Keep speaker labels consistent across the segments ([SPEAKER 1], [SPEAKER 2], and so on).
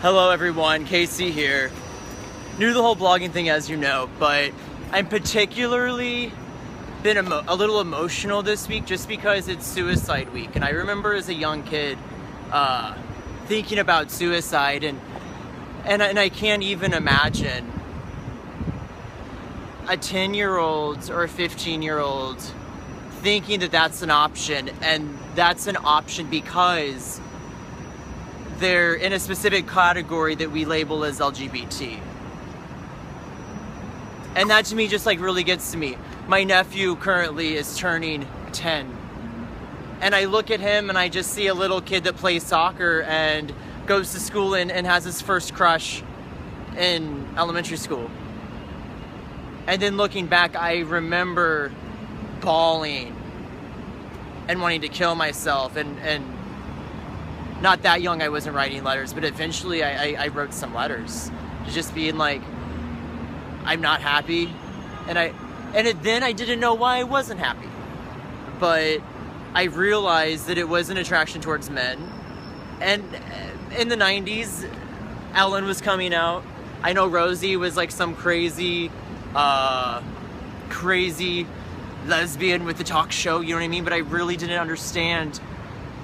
[SPEAKER 1] Hello everyone, Casey here. New to the whole blogging thing, as you know, but I'm particularly been a little emotional this week just because it's suicide week. And I remember as a young kid thinking about suicide and I can't even imagine a 10-year-old or a 15-year-old thinking that that's an option, and that's an option because they're in a specific category that we label as LGBT. And that to me just like really gets to me. My nephew currently is turning 10. And I look at him and I just see a little kid that plays soccer and goes to school and has his first crush in elementary school. And then looking back, I remember bawling and wanting to kill myself, and not that young I wasn't writing letters, but eventually I wrote some letters, just being like, I'm not happy, then I didn't know why I wasn't happy, but I realized that it was an attraction towards men. And in the 90s, Ellen was coming out. I know Rosie was like some crazy lesbian with the talk show, you know what I mean? But I really didn't understand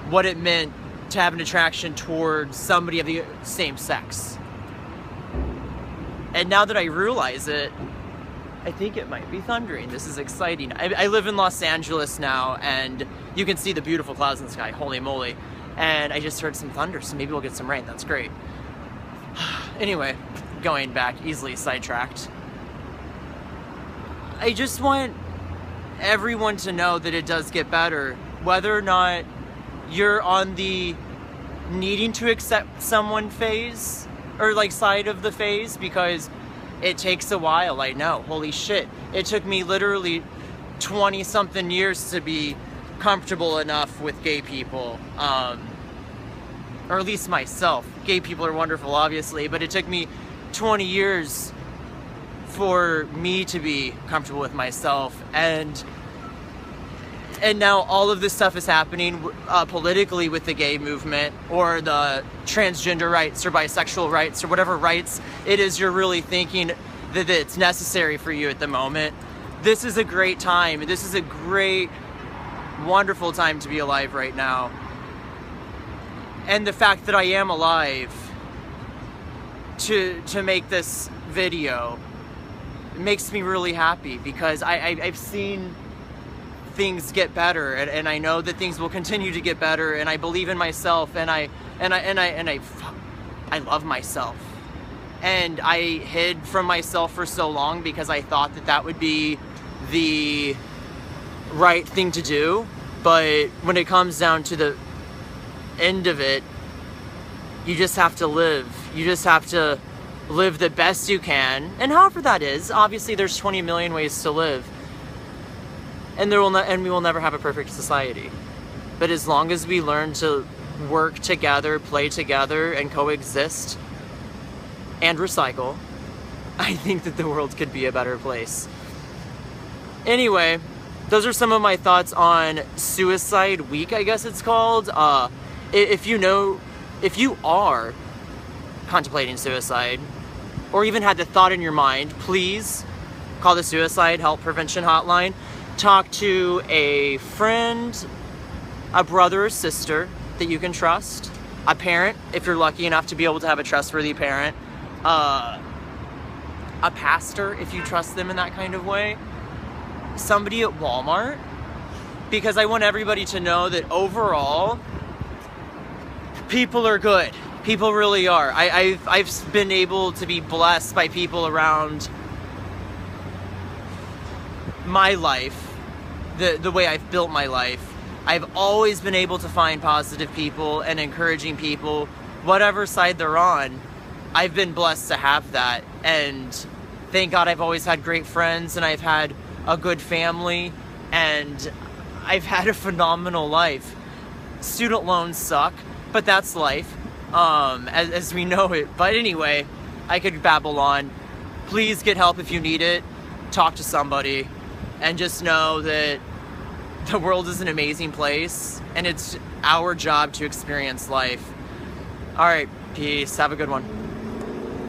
[SPEAKER 1] what it meant to have an attraction towards somebody of the same sex. And now that I realize it, I think it might be thundering. This is exciting. I live in Los Angeles now, and you can see the beautiful clouds in the sky, holy moly. And I just heard some thunder, so maybe we'll get some rain. That's great. Anyway, going back, easily sidetracked. I just want everyone to know that it does get better, whether or not you're on the needing to accept someone phase or like side of the phase, because it takes a while. I know, holy shit, it took me literally 20 something years to be comfortable enough with gay people, or at least myself. Gay people are wonderful, obviously, but it took me 20 years for me to be comfortable with myself, and now all of this stuff is happening politically with the gay movement, or the transgender rights, or bisexual rights, or whatever rights it is you're really thinking that it's necessary for you at the moment. This is a great time. This is a great, wonderful time to be alive right now. And the fact that I am alive to make this video makes me really happy, because I've seen things get better, and I know that things will continue to get better, and I believe in myself, and I love myself. And I hid from myself for so long because I thought that that would be the right thing to do, but when it comes down to the end of it, you just have to live. You just have to live the best you can, and however that is. Obviously there's 20 million ways to live, and we will never have a perfect society, but as long as we learn to work together, play together, and coexist and recycle, I think that the world could be a better place. Anyway, those are some of my thoughts on Suicide Week, I guess it's called. If you are contemplating suicide, or even had the thought in your mind, please call the Suicide Help Prevention Hotline. Talk to a friend, a brother or sister that you can trust, a parent, if you're lucky enough to be able to have a trustworthy parent, a pastor, if you trust them in that kind of way, somebody at Walmart, because I want everybody to know that overall, people are good. People really are. I've been able to be blessed by people around my life, the way I've built my life. I've always been able to find positive people and encouraging people, whatever side they're on. I've been blessed to have that, and thank God I've always had great friends, and I've had a good family, and I've had a phenomenal life. Student loans suck, but that's life, as we know it. But anyway, I could babble on. Please get help if you need it. Talk to somebody, and just know that the world is an amazing place, and it's our job to experience life. All right, Peace. Have a good one.